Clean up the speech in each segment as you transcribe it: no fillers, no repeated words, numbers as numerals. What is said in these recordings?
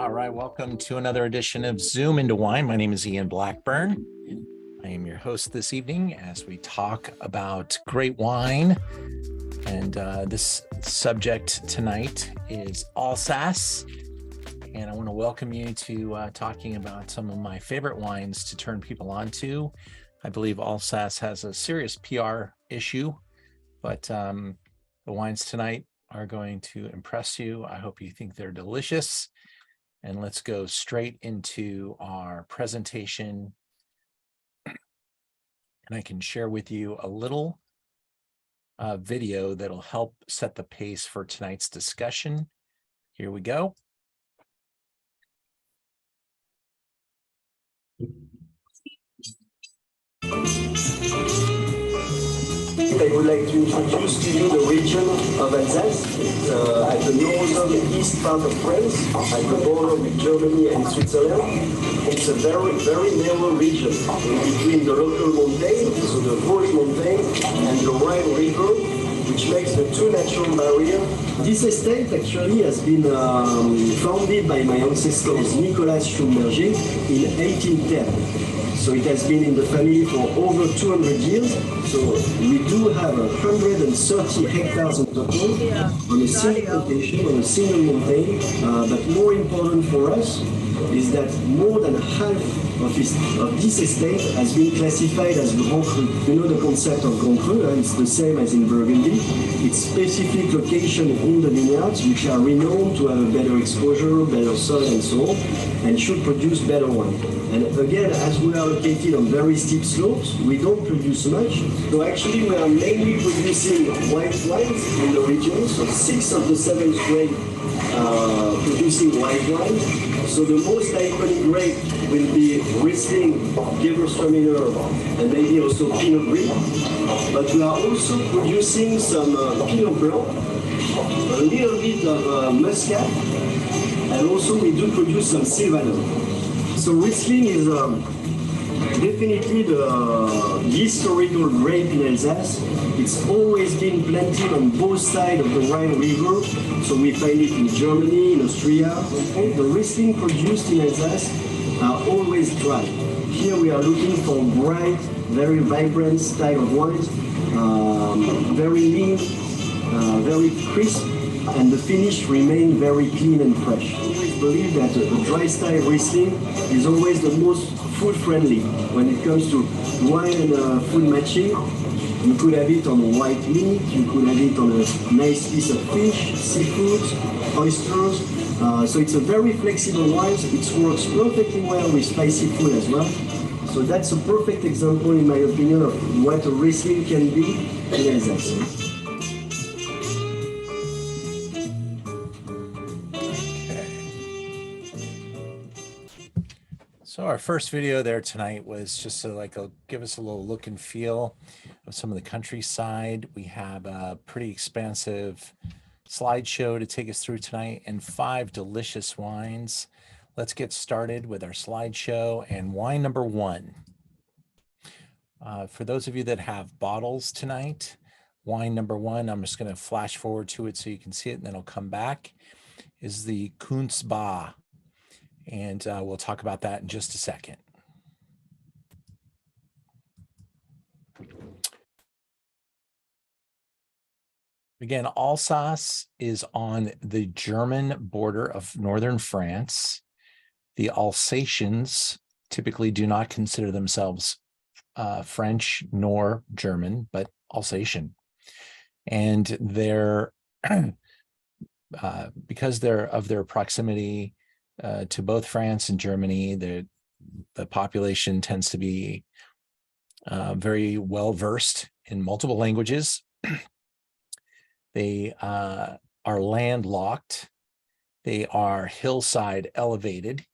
All right, welcome to another edition of Zoom into Wine. My name is Ian Blackburn. I am your host this evening as we talk about great wine. And this subject tonight is Alsace. And I want to welcome you to talking about some of my favorite wines to turn people on to. I believe Alsace has a serious PR issue, but the wines tonight are going to impress you. I hope you think they're delicious. And let's go straight into our presentation. And I can share with you a little video that'll help set the pace for tonight's discussion. Here we go. I would like to introduce to you the region of Alsace. It's at the northern east part of France, at the border with Germany and Switzerland. It's a very, very narrow region between the local mountains, so the Vosges mountain and the Rhine River, which makes the two natural barriers. This estate actually has been founded by my ancestors Nicolas Schumberger in 1810. So it has been in the family for over 200 years. So we do have 130 hectares in total on a single plantation, on a single mountain. But more important for us is that more than half of this estate has been classified as Grand Cru. You know the concept of Grand Cru, it's the same as in Burgundy. It's specific location in the vineyards which are renowned to have a better exposure, better soil and so on, and should produce better wine. And again, as we are located on very steep slopes, we don't produce much. So actually we are mainly producing white wines in the region, so 6 of the 7 grapes producing white wine. So the most iconic grape will be Riesling, Gewürztraminer, and maybe also Pinot Gris. But we are also producing some Pinot Blanc, a little bit of Muscat, and also we do produce some Sylvaner. So Riesling is definitely the historical grape in Alsace. It's always been planted on both sides of the Rhine River. So we find it in Germany, in Austria. The Riesling produced in Alsace are always dry. Here we are looking for bright, very vibrant style of wines, very lean, very crisp, and the finish remain very clean and fresh. I always believe that a dry style Riesling is always the most food friendly when it comes to wine and food matching. You could have it on white meat, you could have it on a nice piece of fish, seafood, oysters. So it's a very flexible wine. It works perfectly well with spicy food as well. So that's a perfect example, in my opinion, of what a Riesling can be in Alsace. So our first video there tonight was just to give us a little look and feel of some of the countryside. We have a pretty expansive slideshow to take us through tonight and 5 delicious wines. Let's get started with our slideshow and wine number 1. For those of you that have bottles tonight, wine number 1, I'm just going to flash forward to it so you can see it and then I'll come back, is the Kunstbah. And we'll talk about that in just a second. Again, Alsace is on the German border of northern France. The Alsatians typically do not consider themselves French nor German, but Alsatian. And they're, because of their proximity to both France and Germany, the population tends to be very well versed in multiple languages. They are landlocked. They are hillside elevated,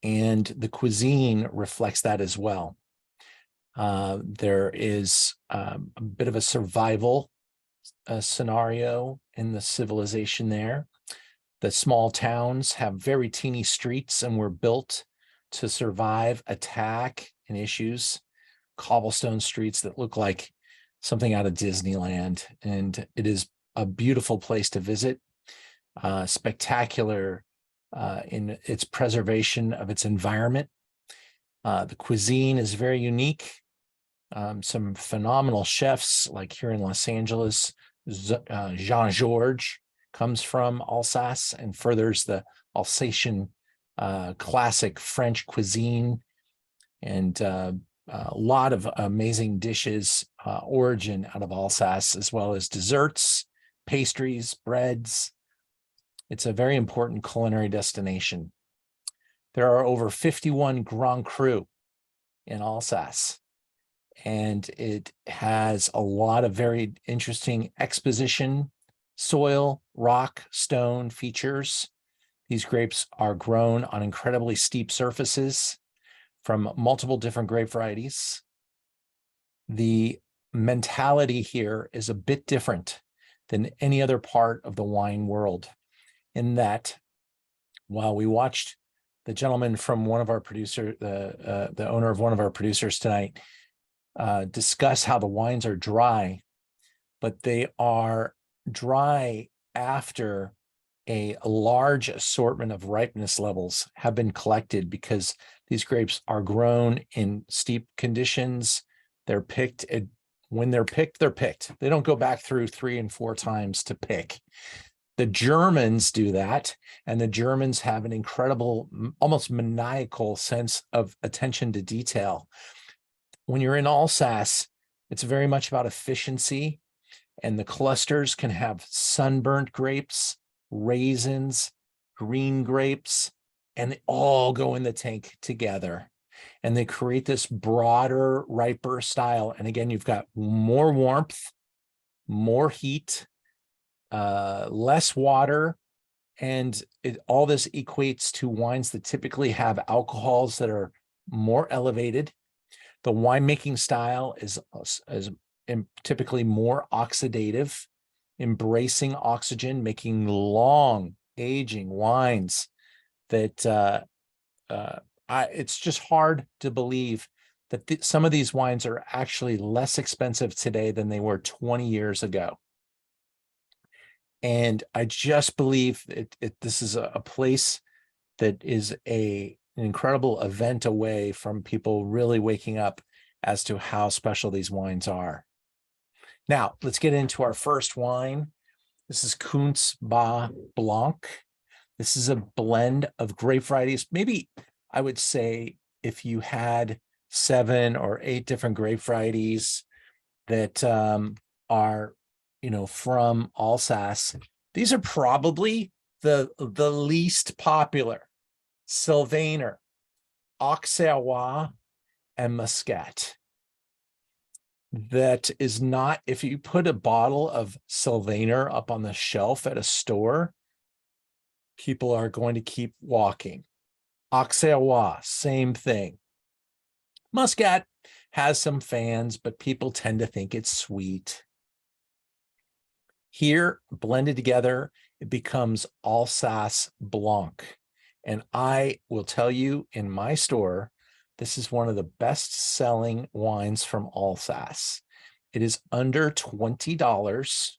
and the cuisine reflects that as well. There is a bit of a survival scenario in the civilization there. The small towns have very teeny streets and were built to survive attack and issues. Cobblestone streets that look like something out of Disneyland. And it is a beautiful place to visit. Spectacular in its preservation of its environment. The cuisine is very unique. Some phenomenal chefs, like here in Los Angeles, Jean-Georges comes from Alsace and furthers the Alsatian classic French cuisine, and a lot of amazing dishes origin out of Alsace, as well as desserts, pastries, breads. It's a very important culinary destination. There are over 51 Grand Cru in Alsace, and it has a lot of very interesting exposition, soil, rock, stone features. These grapes are grown on incredibly steep surfaces from multiple different grape varieties. The mentality here is a bit different than any other part of the wine world, in that while we watched the gentleman from one of our producers, the owner of one of our producers tonight, discuss how the wines are dry, but they are dry after a large assortment of ripeness levels have been collected, because these grapes are grown in steep conditions. They're picked when they're picked, they're picked. They don't go back through 3 and 4 times to pick. The Germans do that, and the Germans have an incredible, almost maniacal sense of attention to detail. When you're in Alsace, it's very much about efficiency, and the clusters can have sunburnt grapes, raisins, green grapes, and they all go in the tank together. And they create this broader, riper style. And again, you've got more warmth, more heat, less water, and all this equates to wines that typically have alcohols that are more elevated. The winemaking style is typically more oxidative, embracing oxygen, making long aging wines that it's just hard to believe that some of these wines are actually less expensive today than they were 20 years ago. And I just believe this is a place that is an incredible event away from people really waking up as to how special these wines are. Now, let's get into our first wine. This is Kunz Ba Blanc. This is a blend of grape varieties. Maybe I would say if you had 7 or 8 different grape varieties that are, from Alsace, these are probably the least popular: Sylvaner, Auxerrois, and Muscat. That is not, if you put a bottle of Sylvaner up on the shelf at a store, people are going to keep walking. Auxerrois, same thing. Muscat has some fans, but people tend to think it's sweet. Here, blended together, it becomes Alsace Blanc. And I will tell you, in my store, this is one of the best-selling wines from Alsace. It is under $20.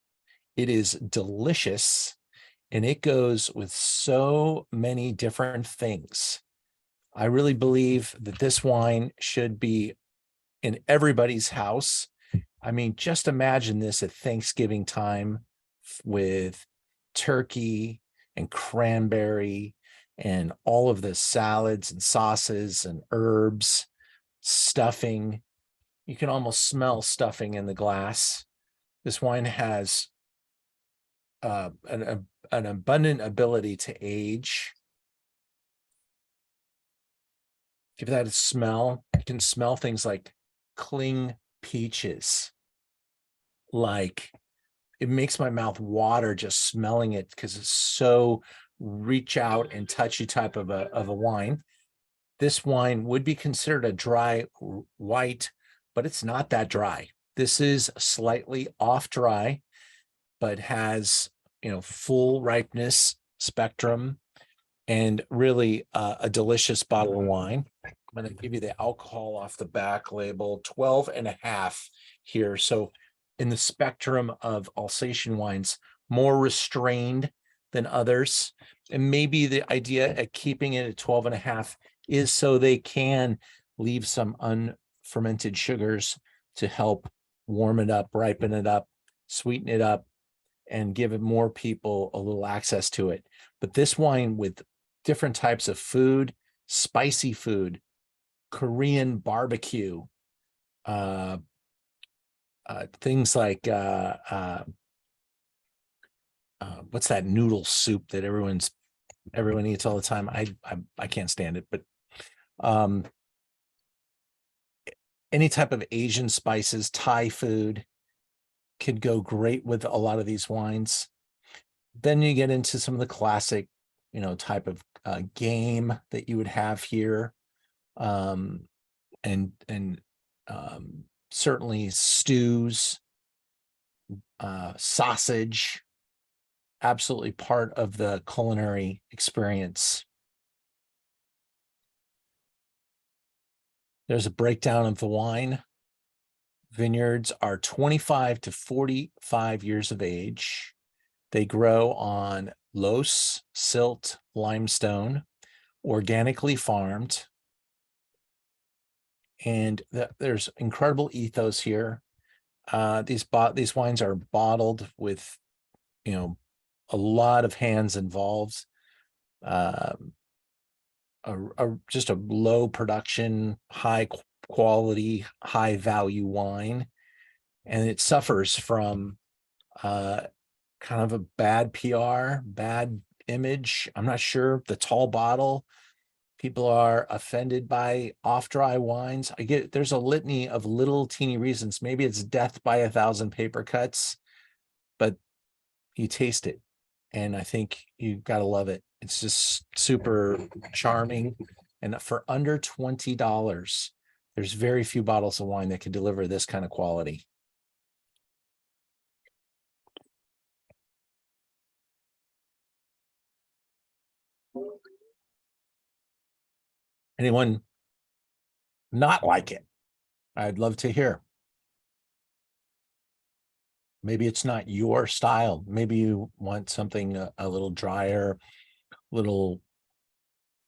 It is delicious, and it goes with so many different things. I really believe that this wine should be in everybody's house. I mean, just imagine this at Thanksgiving time with turkey and cranberry and all of the salads and sauces and herbs, stuffing. You can almost smell stuffing in the glass. This wine has an abundant ability to age. Give that a smell. You can smell things like cling peaches. Like, it makes my mouth water just smelling it, because it's so reach out and touchy type of a wine. This wine would be considered a dry white, but it's not that dry. This is slightly off dry, but has, full ripeness spectrum, and really a delicious bottle of wine. I'm going to give you the alcohol off the back label, 12.5 here. So in the spectrum of Alsatian wines, more restrained than others. And maybe the idea at keeping it at 12.5 is so they can leave some unfermented sugars to help warm it up, ripen it up, sweeten it up, and give it more people a little access to it. But this wine with different types of food, spicy food, Korean barbecue, things like what's that noodle soup that everyone eats all the time? I can't stand it, but any type of Asian spices, Thai food could go great with a lot of these wines. Then you get into some of the classic, type of game that you would have here, and certainly stews, sausage, absolutely part of the culinary experience. There's a breakdown of the wine. Vineyards are 25 to 45 years of age. They grow on loess, silt, limestone, organically farmed. And there's incredible ethos here. These wines are bottled with, a lot of hands involved. Just a low production, high quality, high value wine, and it suffers from kind of a bad PR, bad image. I'm not sure. The tall bottle, people are offended by off-dry wines. There's a litany of little teeny reasons. Maybe it's death by 1,000 paper cuts, but you taste it, and I think you've got to love it. It's just super charming. And for under $20, there's very few bottles of wine that can deliver this kind of quality. Anyone not like it? I'd love to hear. Maybe it's not your style. Maybe you want something a little drier, a little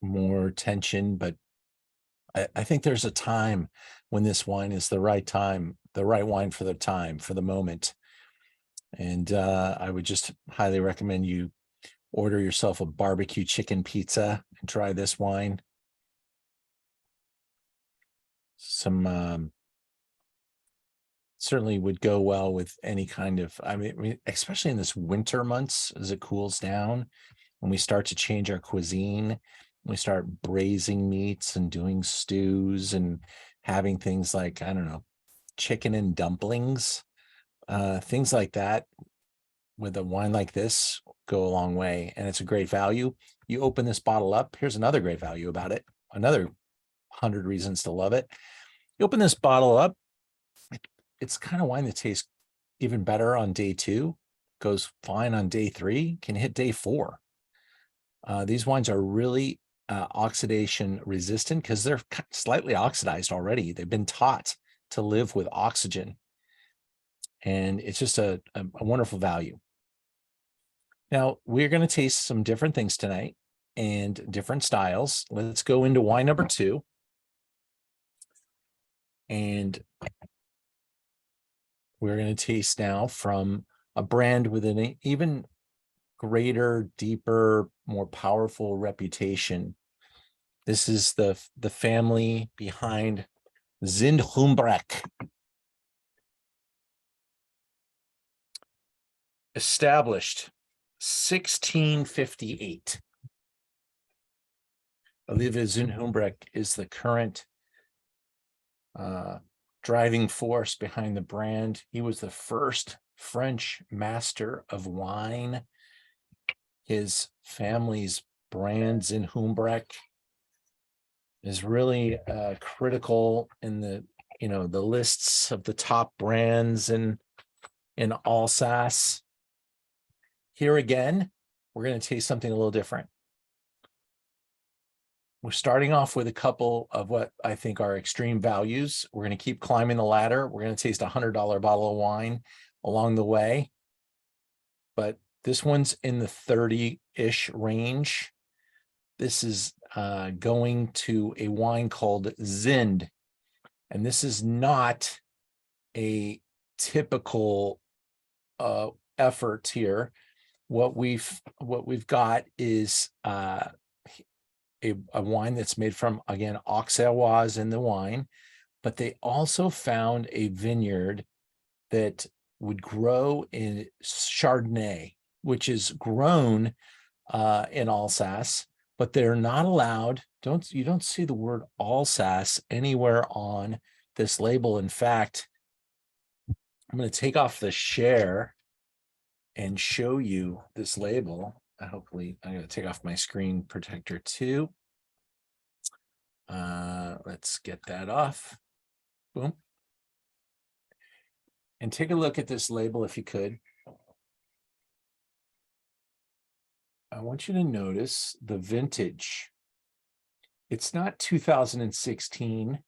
more tension, but I think there's a time when this wine is the right time, the right wine for the time, for the moment. And I would just highly recommend you order yourself a barbecue chicken pizza and try this wine. Some certainly would go well with any kind of, I mean, especially in this winter months as it cools down, when we start to change our cuisine, we start braising meats and doing stews and having things like, I don't know, chicken and dumplings, things like that. With a wine like this, go a long way, and it's a great value. You open this bottle up. Here's another great value about it. Another 100 reasons to love it. You open this bottle up. It's kind of wine that tastes even better on day 2, goes fine on day 3, can hit day 4. These wines are really oxidation resistant because they're slightly oxidized already. They've been taught to live with oxygen, and it's just a wonderful value. Now, we're going to taste some different things tonight and different styles. Let's go into wine number 2. And we're going to taste now from a brand with an even greater, deeper, more powerful reputation. This is the family behind Zindhumbrecht. Established 1658. Olivier Zindhumbrecht is the current driving force behind the brand. He was the first French master of wine. His family's brand, Zindhumbrecht, is really critical in the lists of the top brands in Alsace. Here again, we're going to taste something a little different. We're starting off with a couple of what I think are extreme values. We're going to keep climbing the ladder. We're going to taste a $100 bottle of wine along the way. But This one's in the 30-ish range. This is going to a wine called Zind. And this is not a typical effort here. What we've got is a wine that's made from, again, Auxerrois in the wine, but they also found a vineyard that would grow in Chardonnay, which is grown in Alsace, but they're not allowed. You don't see the word Alsace anywhere on this label. In fact, I'm going to take off the share and show you this label. Hopefully, I'm going to take off my screen protector too. Let's get that off. Boom. And take a look at this label if you could. I want you to notice the vintage. It's not 2016.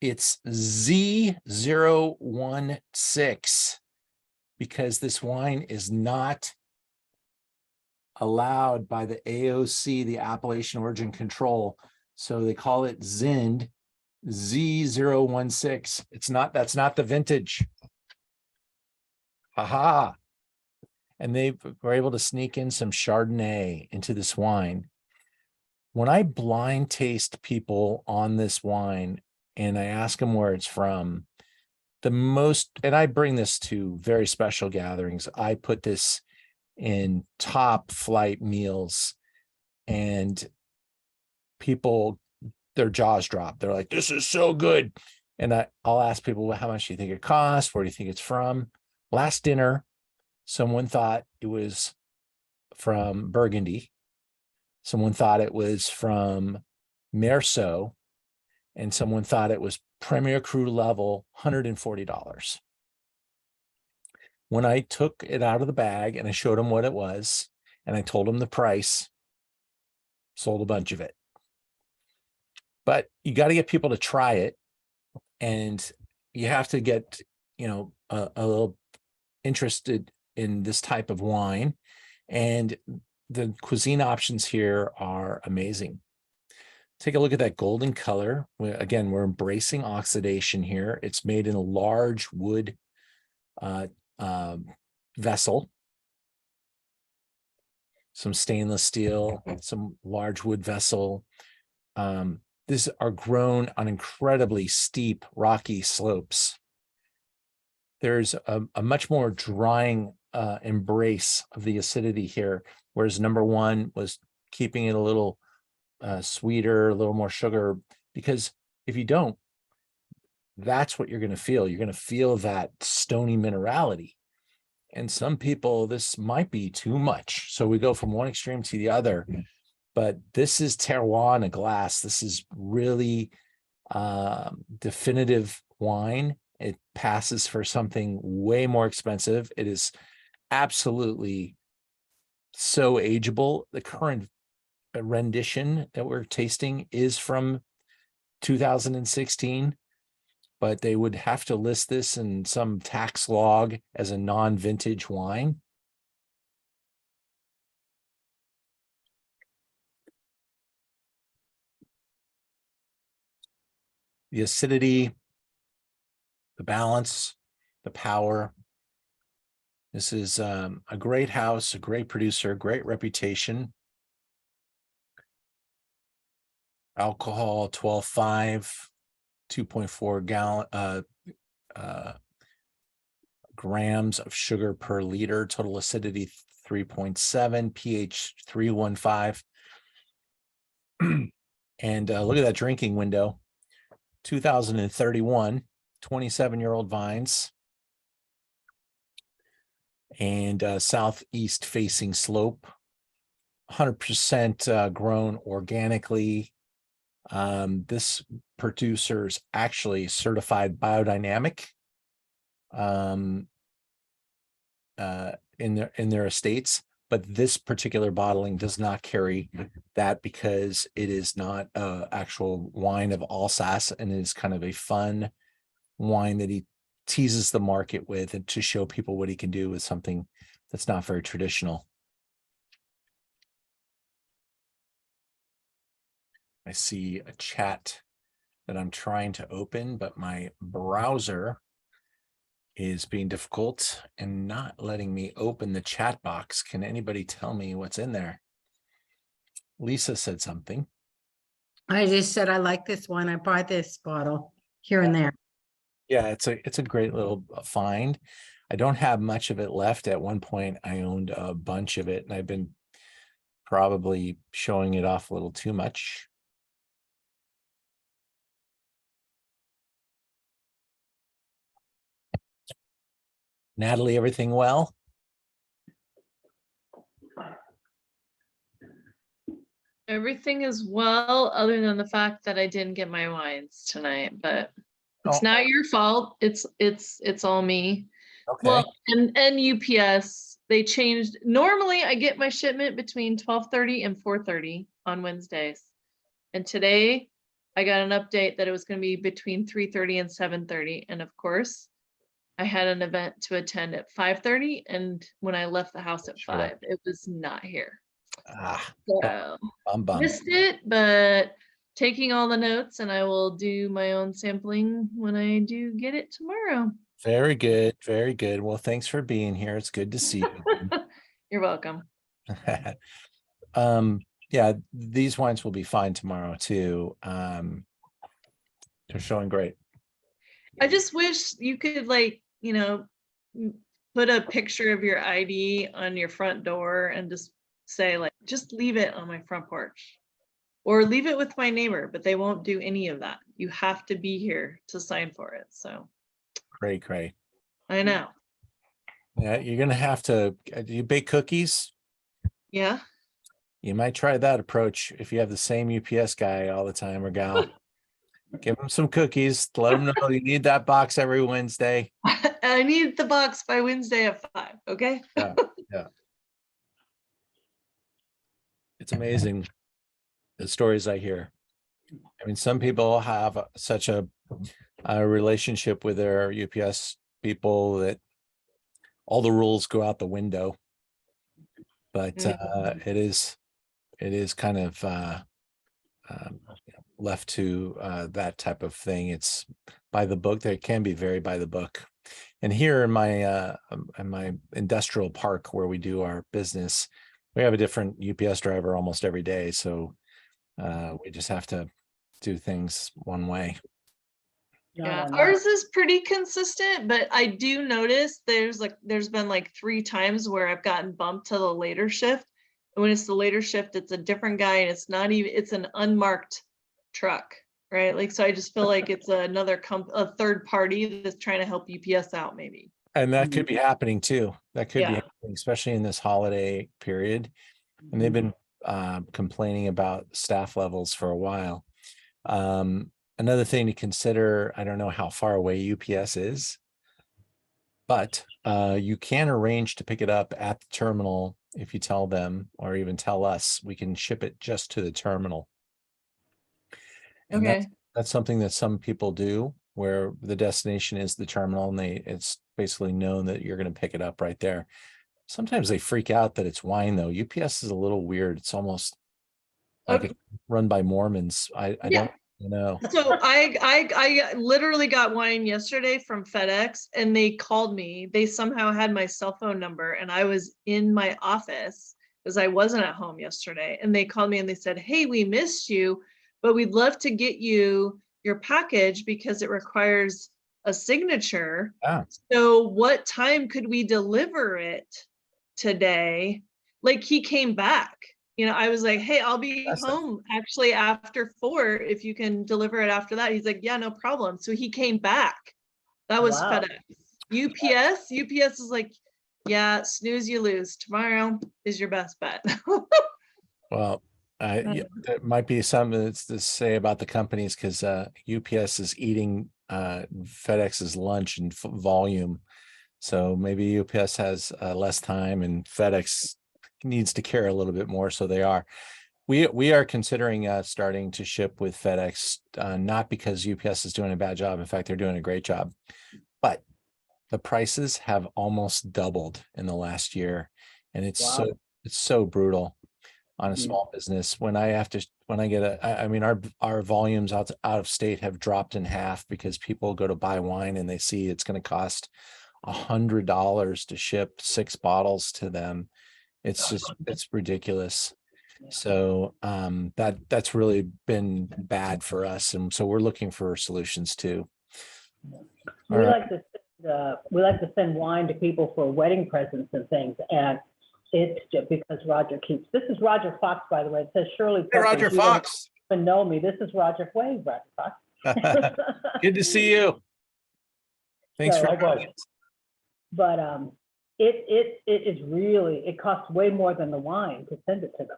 It's Z016, because this wine is not allowed by the AOC, the Appellation Origin Control. So they call it Zind Z016. That's not the vintage. Haha. And they were able to sneak in some Chardonnay into this wine. When I blind taste people on this wine and I ask them where it's from, and I bring this to very special gatherings, I put this in top flight meals, and people, their jaws drop. They're like, this is so good. And I'll ask people, well, how much do you think it costs? Where do you think it's from? Last dinner, someone thought it was from Burgundy. Someone thought it was from Merceau, and someone thought it was Premier Cru level, $140. When I took it out of the bag and I showed them what it was, and I told them the price, sold a bunch of it. But you got to get people to try it, and you have to get, a little interested in this type of wine. And the cuisine options here are amazing. Take a look at that golden color. Again, we're embracing oxidation here. It's made in a large wood vessel, some stainless steel, some large wood vessel. These are grown on incredibly steep, rocky slopes. There's a much more drying embrace of the acidity here, whereas number one was keeping it a little sweeter, a little more sugar, because if you don't, that's what you're going to feel. You're going to feel that stony minerality. And some people, this might be too much. So we go from one extreme to the other. But this is terroir in a glass. This is really definitive wine. It passes for something way more expensive. It is absolutely so ageable. The current rendition that we're tasting is from 2016, but they would have to list this in some tax log as a non-vintage wine. The acidity, the balance, the power. This is a great house, a great producer, great reputation. Alcohol 12.5, 2.4 grams of sugar per liter, total acidity 3.7, pH 315. And look at that drinking window. 2031, 27-year-old vines, and southeast facing slope, 100% grown organically. This producer's actually certified biodynamic in their estates, but this particular bottling does not carry that because it is not an actual wine of Alsace, and it is kind of a fun wine that he teases the market with, and to show people what he can do with something that's not very traditional. I see a chat that I'm trying to open, but my browser is being difficult and not letting me open the chat box. Can anybody tell me what's in there? Lisa said something. I just said, I like this one. I bought this bottle here and there. Yeah, it's a great little find. I don't have much of it left. At one point, I owned a bunch of it, and I've been probably showing it off a little too much. Natalie, everything well? Everything is well, other than the fact that I didn't get my wines tonight, but it's not your fault. It's all me. Okay. Well, and UPS, they changed. Normally I get my shipment between 12:30 and 4:30 on Wednesdays. And today I got an update that it was going to be between 3:30 and 7:30. And of course, I had an event to attend at 5:30, and when I left the house at 5, it was not here. So missed it, but taking all the notes, and I will do my own sampling when I do get it tomorrow. Very good. Very good. Well, thanks for being here. It's good to see you. You're welcome. Yeah, these wines will be fine tomorrow too. They're showing great. I just wish you could, like, put a picture of your ID on your front door and just say, like, just leave it on my front porch or leave it with my neighbor, but they won't do any of that. You have to be here to sign for it. So Great. I know. Yeah, you're gonna have to. Do you bake cookies? Yeah. You might try that approach if you have the same UPS guy all the time or gal. Give them some cookies. Let them know you need that box every Wednesday. I need the box by Wednesday at 5. Okay. Yeah. It's amazing the stories I hear. I mean, some people have such a relationship with their UPS people that all the rules go out the window. But it is kind of left to that type of thing. It's by the book. They can be very by the book. And here in my industrial park where we do our business, we have a different UPS driver almost every day. So we just have to do things one way. Yeah, ours is pretty consistent, but I do notice there's been like 3 times where I've gotten bumped to the later shift. And when it's the later shift, it's a different guy, and it's an unmarked truck, right? Like, so I just feel like it's a third party that's trying to help UPS out, maybe. And that could be happening too. That could be Yeah. happening, especially in this holiday period. And they've been complaining about staff levels for a while. Another thing to consider, I don't know how far away UPS is, but you can arrange to pick it up at the terminal if you tell them, or even tell us. We can ship it just to the terminal. And Okay. that's something that some people do, where the destination is the terminal, and it's basically known that you're going to pick it up right there. Sometimes they freak out that it's wine, though. UPS is a little weird. It's almost like it's run by Mormons. I don't know. So I literally got wine yesterday from FedEx, and they called me. They somehow had my cell phone number, and I was in my office because I wasn't at home yesterday. And they called me and they said, "Hey, we missed you, but we'd love to get you your package because it requires a signature. So what time could we deliver it today?" Like, he came back. I was like, "Hey, I'll be home actually after 4 if you can deliver it after that." He's like, "Yeah, no problem." So he came back. That was FedEx. UPS is like, "Yeah, snooze, you lose. Tomorrow is your best bet." Well, there might be something that's to say about the companies, because UPS is eating FedEx's lunch in volume. So maybe UPS has less time, and FedEx needs to care a little bit more. So they are. We are considering starting to ship with FedEx, not because UPS is doing a bad job. In fact, they're doing a great job. But the prices have almost doubled in the last year, and it's Wow. so brutal on a Mhm. small business. When I get I mean, our volumes out of state have dropped in half because people go to buy wine and they see it's going to cost $100 to ship 6 bottles to them. It's ridiculous. So that's really been bad for us, and so we're looking for solutions too. All We right. like to send wine to people for wedding presents and things, and it's just because Roger keeps. This is Roger Fox, by the way. It says Shirley. Hey, Roger Perkins. You don't Fox. even know me. This is Roger Wade, Roger Fox. Good to see you. Thanks So, for having us. But it is really, it costs way more than the wine to send it to them.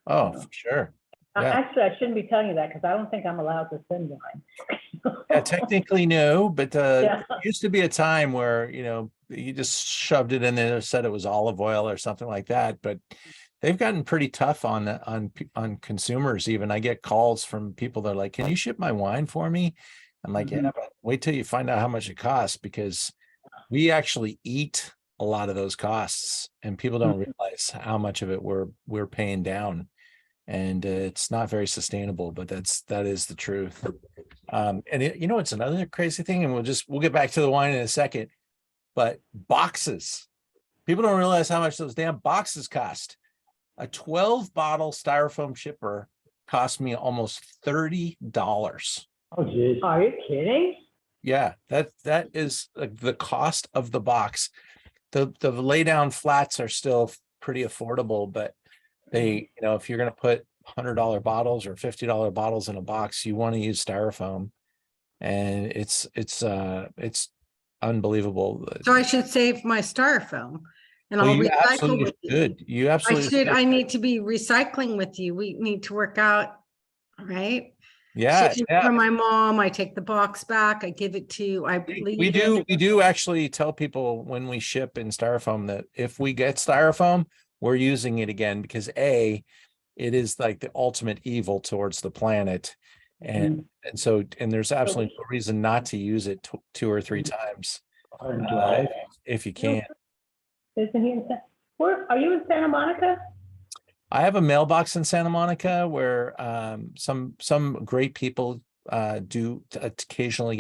Oh, for sure. Yeah. Actually, I shouldn't be telling you that because I don't think I'm allowed to send wine. Yeah, technically no, but Yeah. there used to be a time where, you just shoved it in there, said it was olive oil or something like that, but they've gotten pretty tough on consumers. Even I get calls from people that are like, can you ship my wine for me? I'm like, yeah, but wait till you find out how much it costs, because we actually eat a lot of those costs, and people don't realize how much of it we're paying down. And it's not very sustainable, but that is the truth. And it's another crazy thing, and we'll get back to the wine in a second, but boxes. People don't realize how much those damn boxes cost. A 12-bottle styrofoam shipper cost me almost $30. Oh, geez. Are you kidding? Yeah, that is the cost of the box. The lay down flats are still pretty affordable, but they, if you're going to put $100 bottles or $50 bottles in a box, you want to use styrofoam, and it's unbelievable. So I should save my styrofoam and Well, I'll you recycle absolutely with you. should. You absolutely should. I need to be recycling with you. We need to work out, right? Yeah, Shipping yeah. for my mom, I take the box back, I give it to, I believe. We do actually tell people when we ship in styrofoam that if we get styrofoam, we're using it again, because it is like the ultimate evil towards the planet. And so there's absolutely no reason not to use it 2 or 3 times if you can. Isn't he where are you in Santa Monica? I have a mailbox in Santa Monica where some great people do occasionally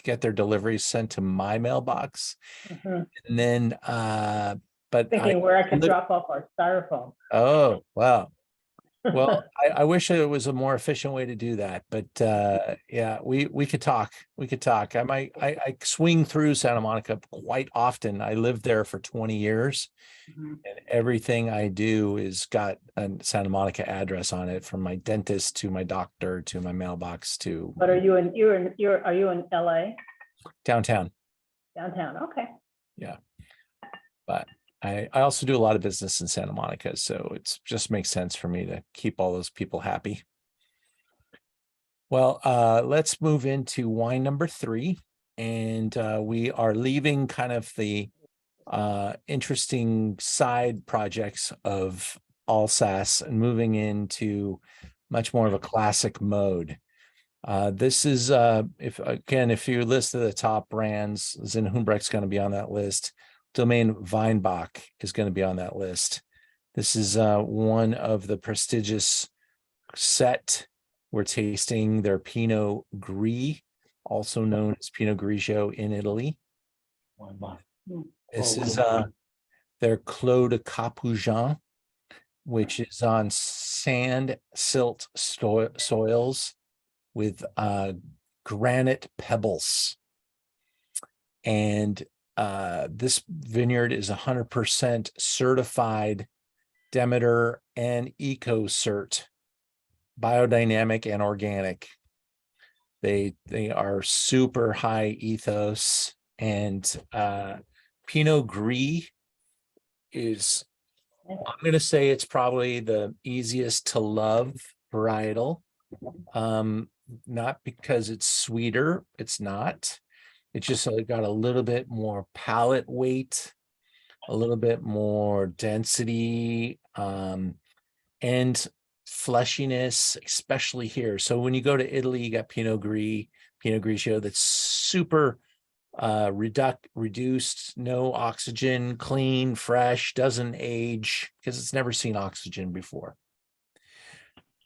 get their deliveries sent to my mailbox. And then but Thinking where I can drop off our styrofoam. Oh, wow. Well, I wish it was a more efficient way to do that, but yeah, we could talk. We could talk. I swing through Santa Monica quite often. I lived there for 20 years, and everything I do is got a Santa Monica address on it, from my dentist to my doctor to my mailbox to. But are you in LA? Downtown? Downtown, okay. Yeah, but I also do a lot of business in Santa Monica, so it just makes sense for me to keep all those people happy. Well, let's move into wine number 3, and we are leaving kind of the interesting side projects of Alsace and moving into much more of a classic mode. This is if you list the top brands, Zinhumbrecht's going to be on that list. Domaine Weinbach is going to be on that list. This is one of the prestigious set. We're tasting their Pinot Gris, also known as Pinot Grigio in Italy. This is their Clos de Capujan, which is on sand silt soils with granite pebbles. And this vineyard is 100% certified Demeter and EcoCert, biodynamic and organic. They are super high ethos, and Pinot Gris is, I'm going to say it's probably the easiest to love varietal. Not because it's sweeter, it's not. It's just got a little bit more palate weight, a little bit more density, and fleshiness, especially here. So when you go to Italy, you got Pinot Grigio that's super reduced, no oxygen, clean, fresh, doesn't age because it's never seen oxygen before.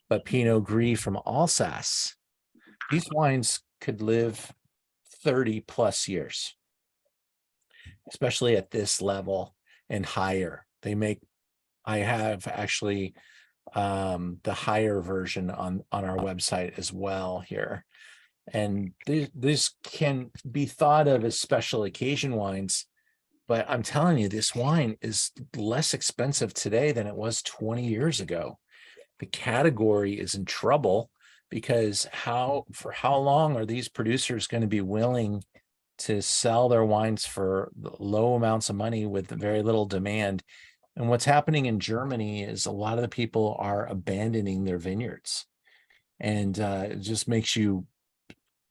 But Pinot Gris from Alsace, these wines could live 30 plus years, especially at this level and higher. I have actually the higher version on our website as well here. And this can be thought of as special occasion wines, but I'm telling you, this wine is less expensive today than it was 20 years ago. The category is in trouble because for how long are these producers going to be willing to sell their wines for low amounts of money with very little demand? And what's happening in Germany is a lot of the people are abandoning their vineyards, and it just makes you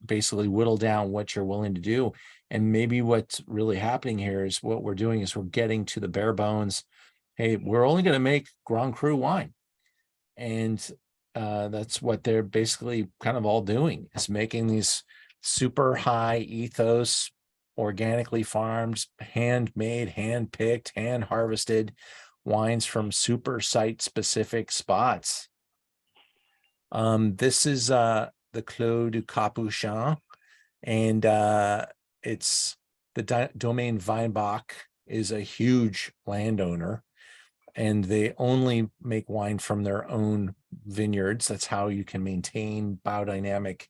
basically whittle down what you're willing to do. And maybe what's really happening here is what we're doing is we're getting to the bare bones. Hey, we're only going to make Grand Cru wine. And that's what they're basically kind of all doing, is making these super high ethos, organically farmed, handmade, hand-picked, hand-harvested wines from super site-specific spots. This is the Clos du Capuchin, and it's the Domaine Weinbach is a huge landowner, and they only make wine from their own vineyards. That's how you can maintain biodynamic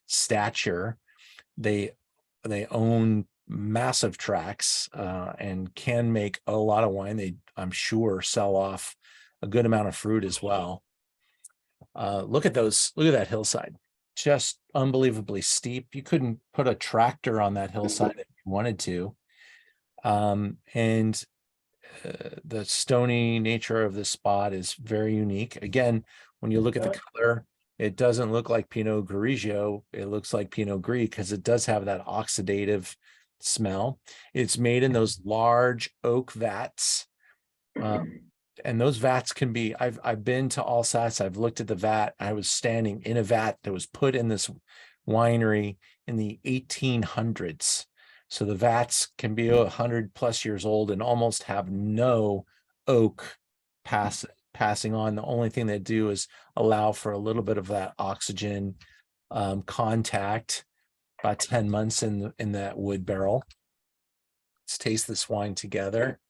stature. They own massive tracts and can make a lot of wine. They, I'm sure, sell off a good amount of fruit as well. Look at that hillside, just unbelievably steep. You couldn't put a tractor on that hillside if you wanted to. And the stony nature of this spot is very unique. Again, when you look at the color, it doesn't look like Pinot Grigio. It looks like Pinot Gris because it does have that oxidative smell. It's made in those large oak vats. And those vats can be, I've been to Alsace, I've looked at the vat. I was standing in a vat that was put in this winery in the 1800s. So the vats can be 100 plus years old and almost have no oak passing on. The only thing they do is allow for a little bit of that oxygen contact, about 10 months in that wood barrel. Let's taste this wine together.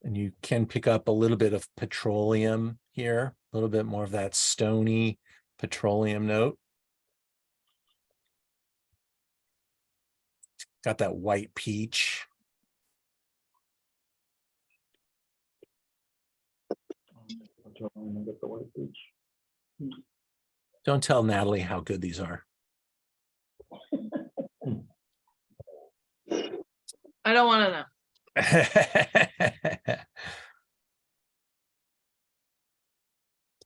And you can pick up a little bit of petroleum here, a little bit more of that stony petroleum note. It's got that white peach. Don't tell Natalie how good these are. I don't want to know.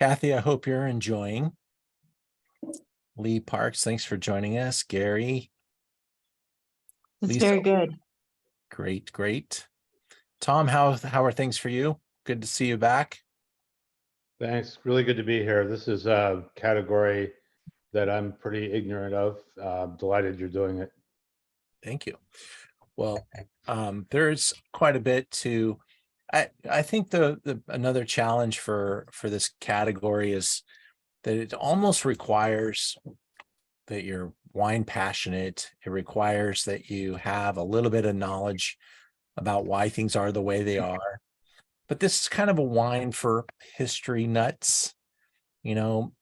Kathy, I hope you're enjoying. Lee Parks, thanks for joining us. Gary. It's Lisa. very good. Great, great. Tom, how are things for you? Good to see you back. Thanks. Really good to be here. This is a category that I'm pretty ignorant of. Delighted you're doing it. Thank you. Well, there's quite a bit to. I think the another challenge for this category is that it almost requires that you're wine passionate. It requires that you have a little bit of knowledge about why things are the way they are. But this is kind of a wine for history nuts. You know,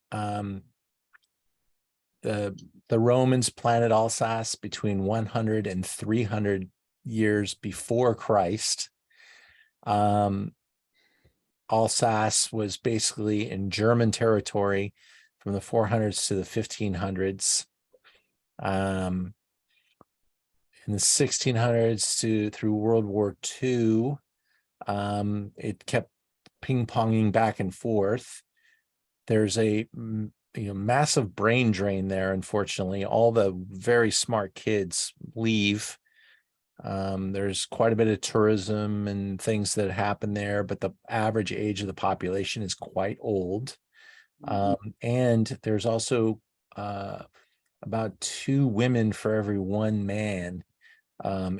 the Romans planted Alsace between 100 and 300 years before Christ. Alsace was basically in German territory from the 400s to the 1500s. In the 1600s through World War II, it kept ping-ponging back and forth. There's a massive brain drain there, unfortunately. All the very smart kids leave. There's quite a bit of tourism and things that happen there, but the average age of the population is quite old. And there's also about 2 women for every 1 man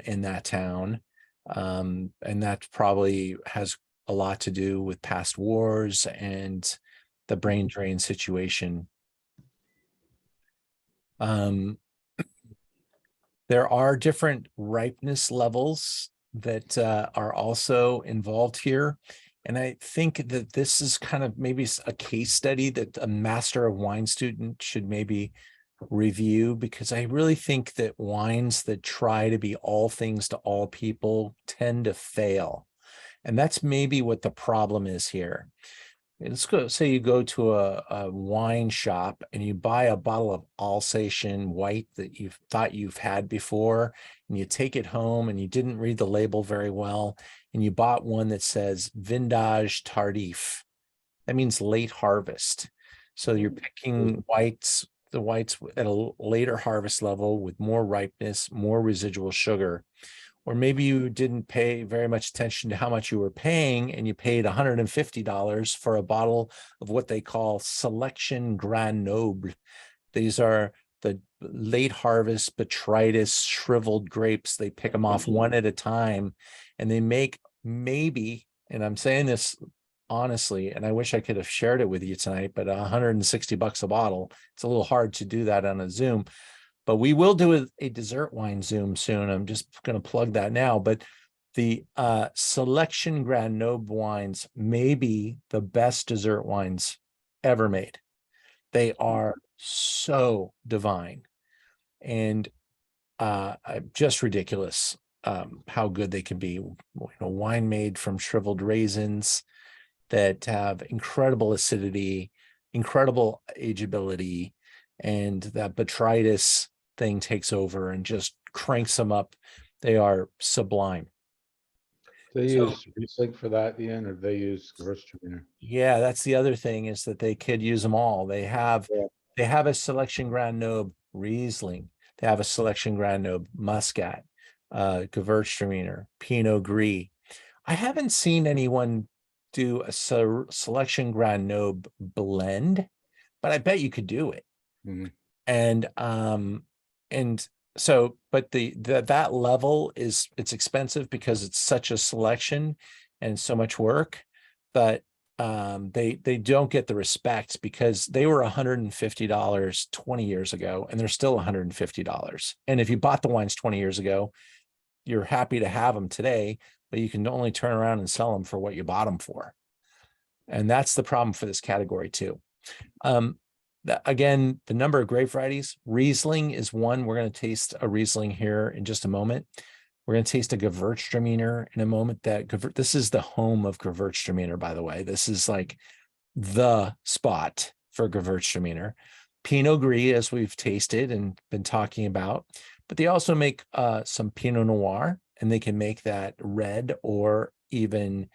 in that town. And that probably has a lot to do with past wars and the brain drain situation. There are different ripeness levels that are also involved here. And I think that this is kind of maybe a case study that a master of wine student should maybe review, because I really think that wines that try to be all things to all people tend to fail. And that's maybe what the problem is here. Let's go, say you go to a wine shop and you buy a bottle of Alsatian white that you've thought you've had before, and you take it home and you didn't read the label very well, and you bought one that says Vintage Tardif. That means late harvest. So you're picking whites, the whites at a later harvest level with more ripeness, more residual sugar. Or maybe you didn't pay very much attention to how much you were paying, and you paid $150 for a bottle of what they call Selection Grand Noble. These are the late harvest botrytis shriveled grapes. They pick them off one at a time, and they make maybe, and I'm saying this honestly, and I wish I could have shared it with you tonight, but $160 a bottle. It's a little hard to do that on a Zoom. But we will do a dessert wine Zoom soon. I'm just going to plug that now. But the Selection Grand Noble wines may be the best dessert wines ever made. They are so divine and just ridiculous how good they can be. You know, wine made from shriveled raisins that have incredible acidity, incredible ageability, and that botrytis thing takes over and just cranks them up. They are sublime. They use Riesling for that, Ian, or they use Gewürztraminer? Yeah, that's the other thing, is that they could use them all. They have a Selection Grand Noble Riesling. They have a Selection Grand Noble Muscat, Gewürztraminer, Pinot Gris. I haven't seen anyone do a Selection Grand Noble blend, but I bet you could do it. Mm-hmm. And so, but that level it's expensive because it's such a selection and so much work, but they don't get the respect because they were $150 20 years ago, and they're still $150. And if you bought the wines 20 years ago, you're happy to have them today, but you can only turn around and sell them for what you bought them for. And that's the problem for this category too. Again, the number of grape varieties, Riesling is one. We're going to taste a Riesling here in just a moment. We're going to taste a Gewürztraminer in a moment. This is the home of Gewürztraminer, by the way. This is like the spot for Gewürztraminer. Pinot Gris, as we've tasted and been talking about, but they also make some Pinot Noir, and they can make that red or even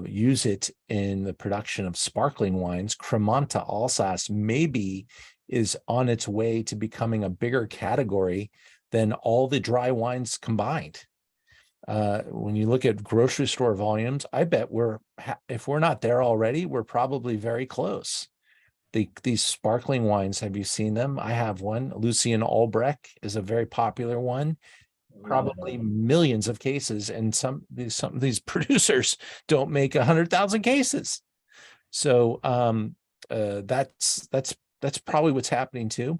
use it in the production of sparkling wines. Cremanta Alsace maybe is on its way to becoming a bigger category than all the dry wines combined. When you look at grocery store volumes, I bet if we're not there already, we're probably very close. These sparkling wines, have you seen them? I have one. Lucien Albrecht is a very popular one. Probably millions of cases, and some of these producers don't make 100,000 cases. So that's probably what's happening too.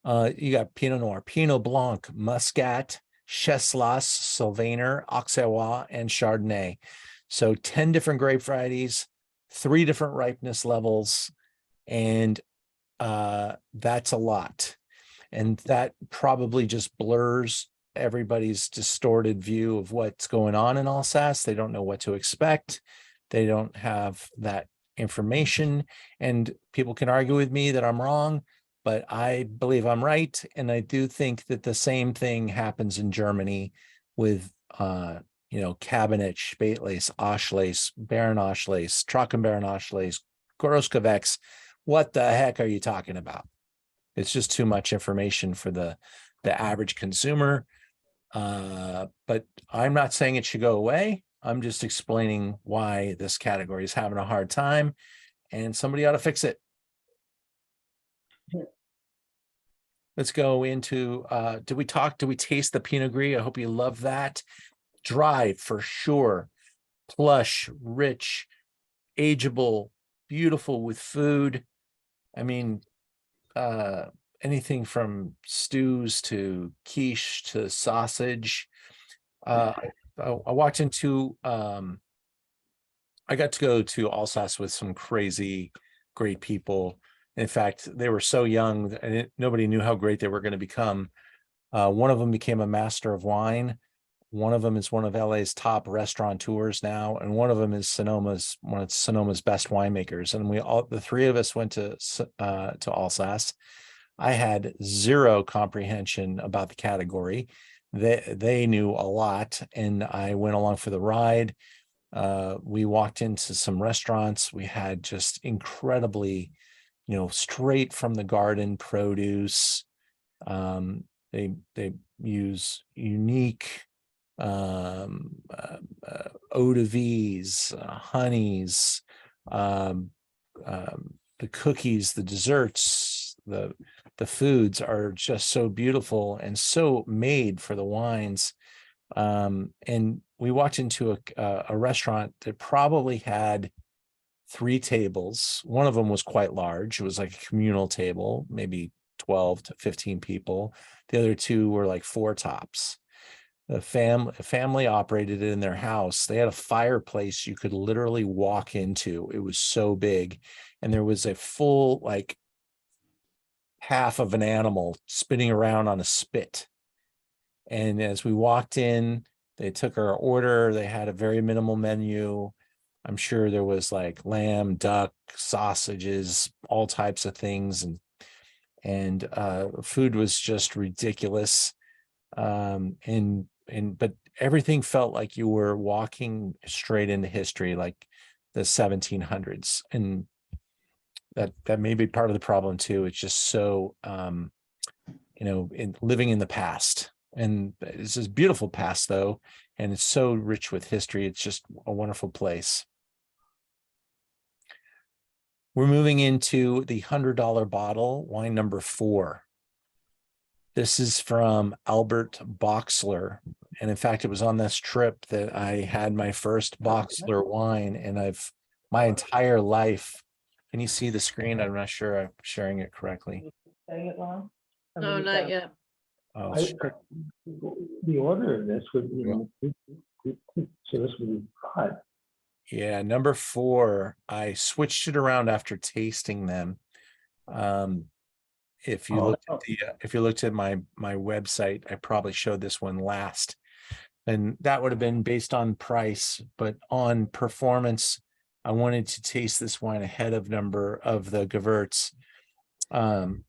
You got Pinot Noir, Pinot Blanc, Muscat, Chasselas, Sylvaner, Auxerrois, and Chardonnay. So 10 different grape varieties, 3 different ripeness levels, and that's a lot. And that probably just blurs everybody's distorted view of what's going on in Alsace. They don't know what to expect. They don't have that information. And people can argue with me that I'm wrong, but I believe I'm right. And I do think that the same thing happens in Germany with, Cabernet, Spätlese, Auslese, Baron Auslese, Trockenbaron Auslese, Großgewächs. What the heck are you talking about? It's just too much information for the average consumer. But I'm not saying it should go away. I'm just explaining why this category is having a hard time, and somebody ought to fix it. let's go into, did we taste the Pinot Gris? I hope you love that. Dry for sure. Plush, rich, ageable, beautiful with food. I mean, anything from stews to quiche to sausage. I walked into, I got to go to Alsace with some crazy, great people. In fact, they were so young and nobody knew how great they were going to become. One of them became a master of wine. One of them is one of LA's top restaurateurs now, and one of them is one of Sonoma's best winemakers. And the three of us went to Alsace. I had zero comprehension about the category. They knew a lot, and I went along for the ride. We walked into some restaurants. We had just incredibly, straight from the garden produce. They use unique eau de vies, honeys, the cookies, the desserts, the foods are just so beautiful and so made for the wines. And we walked into a restaurant that probably had 3 tables. One of them was quite large. It was like a communal table, maybe 12 to 15 people. The other 2 were like 4 tops. The family operated it in their house. They had a fireplace you could literally walk into. It was so big. And there was a full, like, half of an animal spinning around on a spit. And as we walked in, they took our order. They had a very minimal menu. I'm sure there was like lamb, duck, sausages, all types of things. And food was just ridiculous. But everything felt like you were walking straight into history, like the 1700s. And that may be part of the problem too. It's just so, living in the past. And it's this beautiful past though, and it's so rich with history. It's just a wonderful place. We're moving into the $100 bottle, wine number 4. This is from Albert Boxler. And in fact, it was on this trip that I had my first Boxler wine, and my entire life. Can you see the screen? I'm not sure I'm sharing it correctly. Saying it wrong? No, not yet. Oh, The order of this would, so this would be 5. yeah, number 4. I switched it around after tasting them. If you looked at my website, I probably showed this one last, and that would have been based on price, but on performance, I wanted to taste this wine ahead of the Gewürz.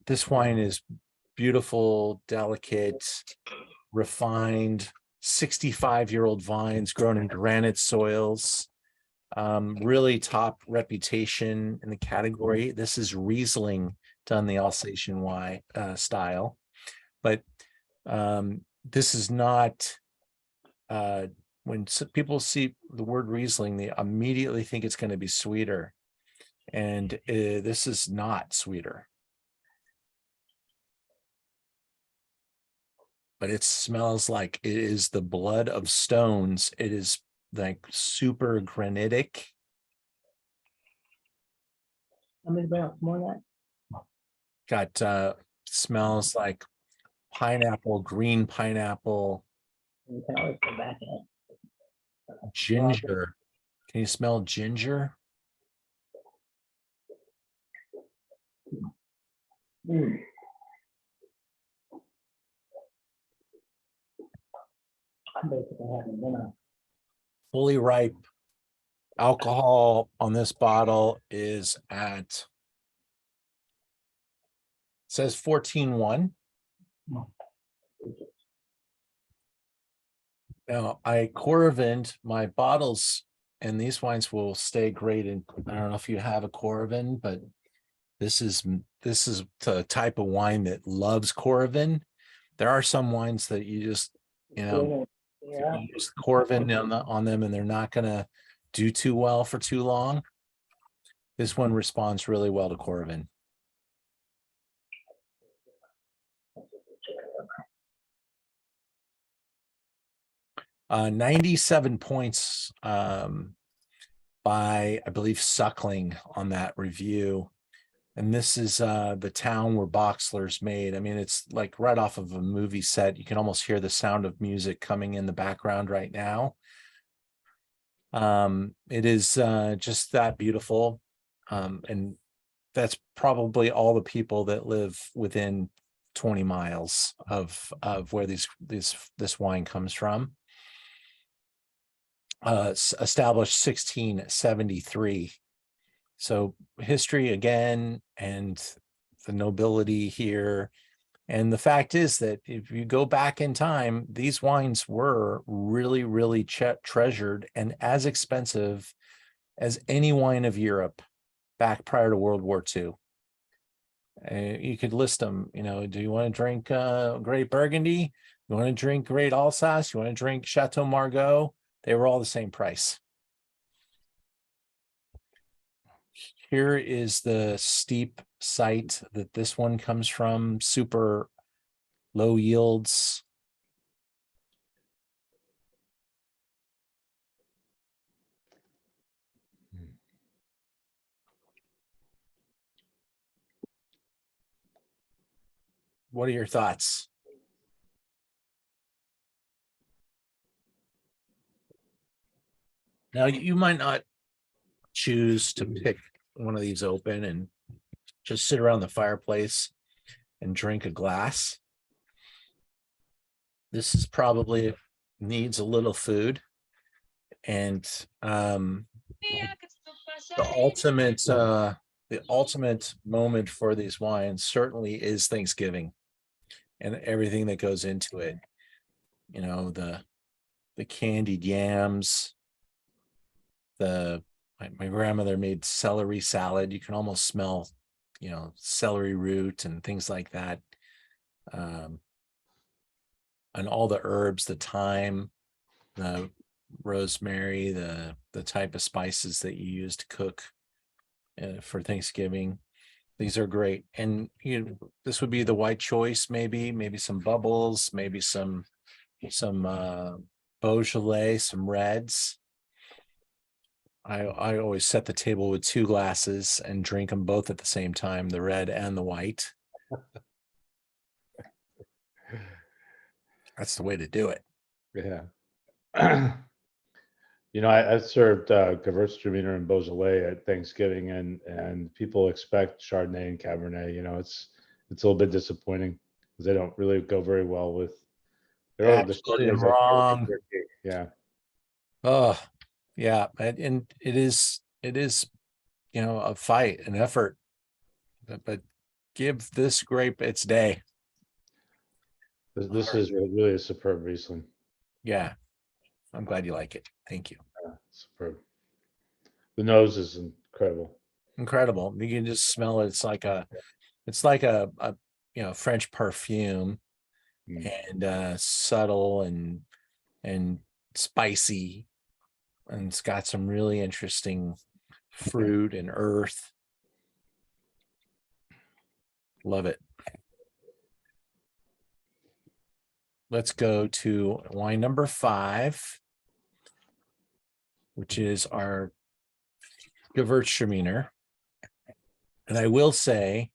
This wine is beautiful, delicate, refined, 65-year-old vines grown in granite soils. Really top reputation in the category. This is Riesling done the Alsatian wine style, but this is not. When people see the word Riesling, they immediately think it's going to be sweeter, and this is not sweeter. But it smells like it is the blood of stones. It is like super granitic. How many grams more than that? Got smells like pineapple, green pineapple, You can always go back in. ginger. Can you smell ginger? Mm. I'm basically having dinner. Fully ripe. Alcohol on this bottle is at, says 14.1. Now I Coravin my bottles, and these wines will stay great. And I don't know if you have a Coravin, but this is the type of wine that loves Coravin. There are some wines that you just, Yeah. you use Coravin on them, and they're not gonna do too well for too long. This one responds really well to Coravin. 97 points by, I believe, Suckling on that review. And this is the town where Boxler's made. I mean, it's like right off of a movie set. You can almost hear the sound of music coming in the background right now. It is just that beautiful. And that's probably all the people that live within 20 miles of where this wine comes from. Established 1673. So history again, and the nobility here. And the fact is that if you go back in time, these wines were really, really treasured and as expensive as any wine of Europe back prior to World War II. You could list them, you know, do you want to drink Great Burgundy? You want to drink Great Alsace? You want to drink Chateau Margaux? They were all the same price. Here is the steep site that this one comes from, super low yields. What are your thoughts? Now, you might not choose to pick one of these open and just sit around the fireplace and drink a glass. This is probably needs a little food, and the ultimate moment for these wines certainly is Thanksgiving and everything that goes into it. You know, the candied yams, my grandmother made celery salad. You can almost smell, you know, celery root and things like that. And all the herbs, the thyme, the rosemary, the type of spices that you use to cook for Thanksgiving. These are great. And this would be the white choice, maybe some bubbles, maybe some Beaujolais, some reds. I always set the table with 2 glasses and drink them both at the same time, the red and the white. That's the way to do it. Yeah. You know, I served Gewürztraminer and Beaujolais at Thanksgiving, and people expect Chardonnay and Cabernet. You know, it's a little bit disappointing because they don't really go very well with. Absolutely wrong. Yeah. Oh, yeah, and it is, you know, a fight, an effort, but give this grape its day. This is really a superb Riesling. Yeah, I'm glad you like it. Thank you. Superb. The nose is incredible. Incredible. You can just smell it. It's like a you know, French perfume, and subtle and spicy, and it's got some really interesting fruit and earth. Love it. Let's go to wine number 5, which is our Gewürztraminer. And I will say,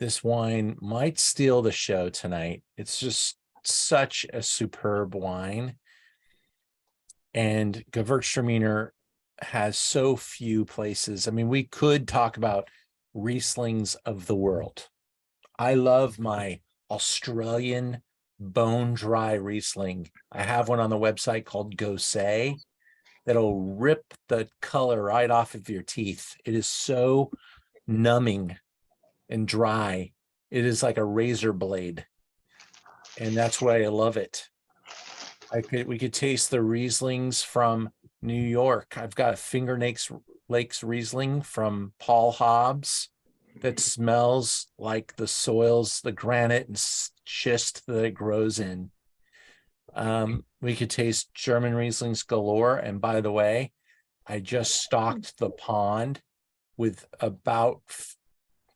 this wine might steal the show tonight. It's just such a superb wine. And Gewürztraminer has so few places. I mean, we could talk about Rieslings of the world. I love my Australian bone dry Riesling. I have one on the website called Gosset that'll rip the color right off of your teeth. It is so numbing and dry. It is like a razor blade. And that's why I love it. We could taste the Rieslings from New York. I've got a Finger Lakes Riesling from Paul Hobbs that smells like the soils, the granite and schist that it grows in. We could taste German Rieslings galore. And by the way, I just stocked the pond with about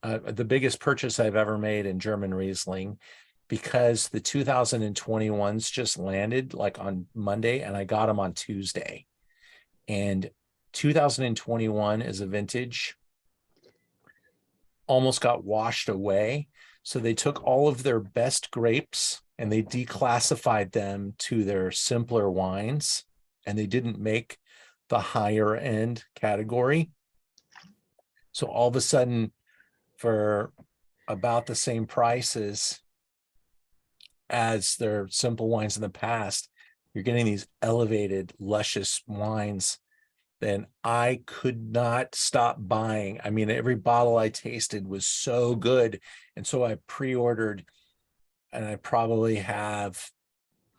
the biggest purchase I've ever made in German Riesling. because the 2021s just landed like on Monday and I got them on Tuesday. And 2021 is a vintage, almost got washed away. So they took all of their best grapes and they declassified them to their simpler wines, and they didn't make the higher end category. So all of a sudden, for about the same prices as their simple wines in the past, you're getting these elevated, luscious wines. Then I could not stop buying. I mean, every bottle I tasted was so good. And so I pre-ordered, and I probably have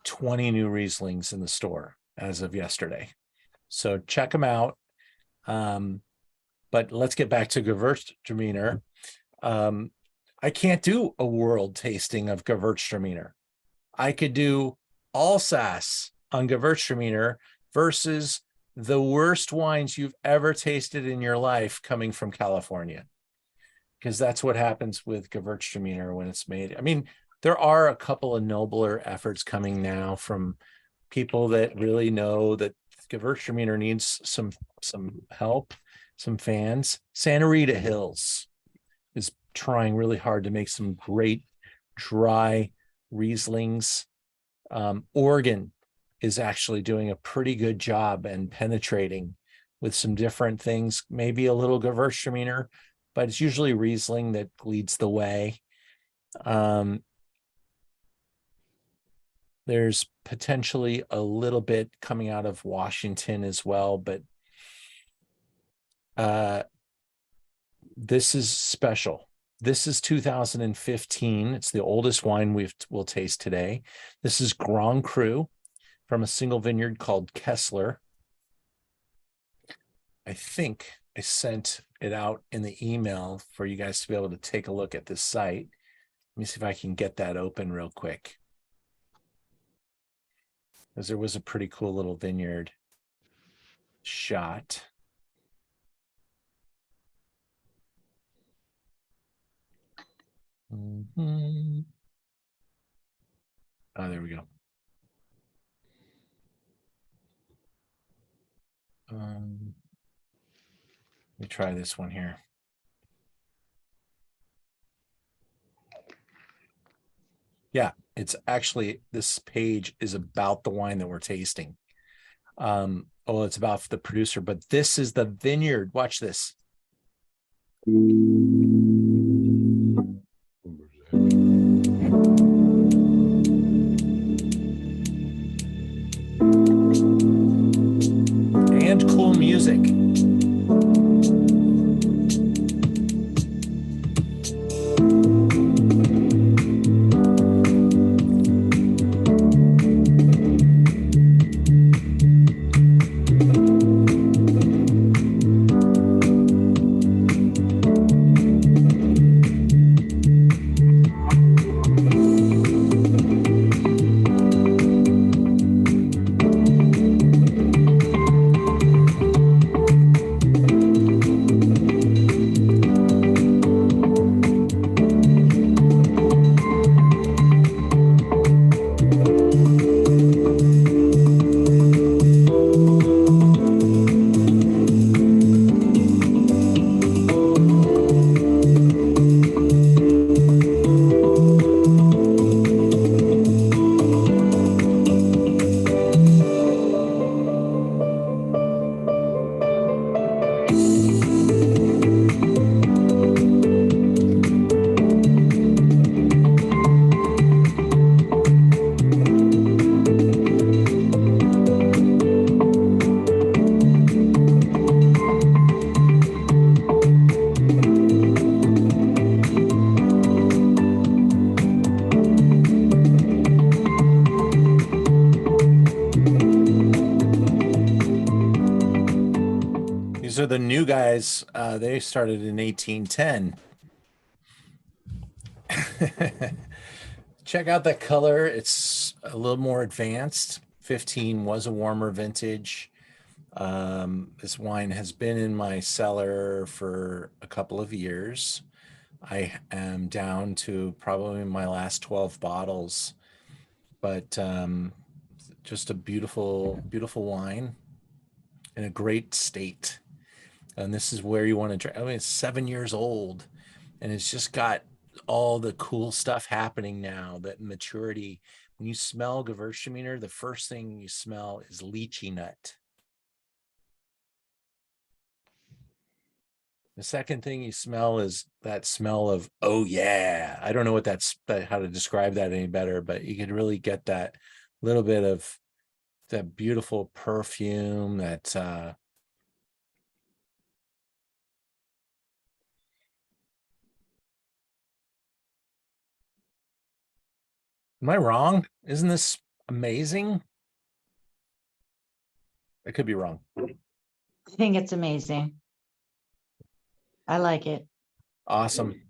20 new Rieslings in the store as of yesterday. So check them out. But let's get back to Gewürztraminer. I can't do a world tasting of Gewürztraminer. I could do Alsace on Gewürztraminer versus the worst wines you've ever tasted in your life coming from California, because that's what happens with Gewürztraminer when it's made. I mean, there are a couple of nobler efforts coming now from people that really know that Gewürztraminer needs some help, some fans. Santa Rita Hills is trying really hard to make some great dry Rieslings. Oregon is actually doing a pretty good job and penetrating with some different things, maybe a little Gewürztraminer, but it's usually Riesling that leads the way. There's potentially a little bit coming out of Washington as well, but this is special. This is 2015. It's the oldest wine we'll taste today. This is Grand Cru from a single vineyard called Kessler. I think I sent it out in the email for you guys to be able to take a look at this site. Let me see if I can get that open real quick, because there was a pretty cool little vineyard shot. Mm-hmm. Oh, there we go. Let me try this one here. Yeah, it's actually, this page is about the wine that we're tasting. It's about the producer, but this is the vineyard. Watch this. And cool music. These are the new guys. They started in 1810. Check out that color. It's a little more advanced. 15 was a warmer vintage. This wine has been in my cellar for a couple of years. I am down to probably my last 12 bottles, but just a beautiful, beautiful wine in a great state. And this is where you want to drink. I mean, it's 7 years old, and it's just got all the cool stuff happening now. That maturity. When you smell Gewürztraminer, the first thing you smell is lychee nut. The second thing you smell is that smell of, oh yeah. I don't know what how to describe that any better, but you could really get that little bit of that beautiful perfume that am I wrong? Isn't this amazing? I could be wrong. I think it's amazing. I like it. Awesome.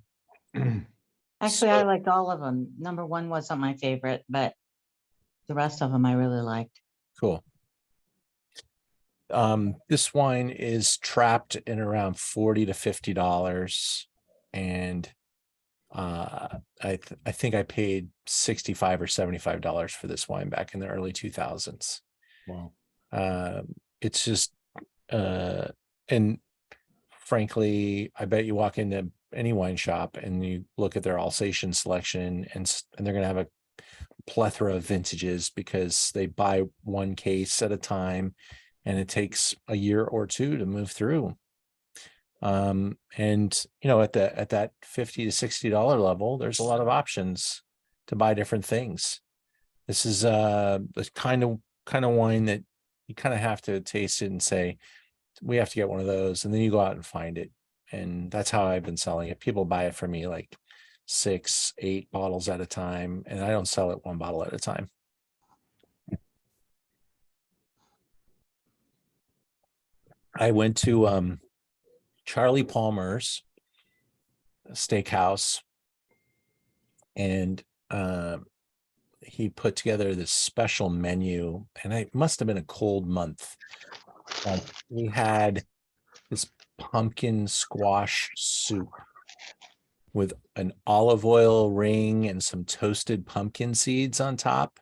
Actually, I liked all of them. Number one wasn't my favorite, but the rest of them I really liked. Cool. This wine is trapped in around $40 to $50, and I think I paid $65 or $75 for this wine back in the early 2000s. Wow. It's just and frankly, I bet you walk into any wine shop and you look at their Alsatian selection, and they're going to have a plethora of vintages because they buy one case at a time, and it takes a year or two to move through. And you know, at that $50 to $60 level, there's a lot of options to buy different things. This is the kind of wine that you kind of have to taste it and say, we have to get one of those, and then you go out and find it. And that's how I've been selling it. People buy it for me like 6, 8 bottles at a time, and I don't sell it one bottle at a time. I went to Charlie Palmer's steakhouse, and he put together this special menu, and it must have been a cold month. We had this pumpkin squash soup with an olive oil ring and some toasted pumpkin seeds on top.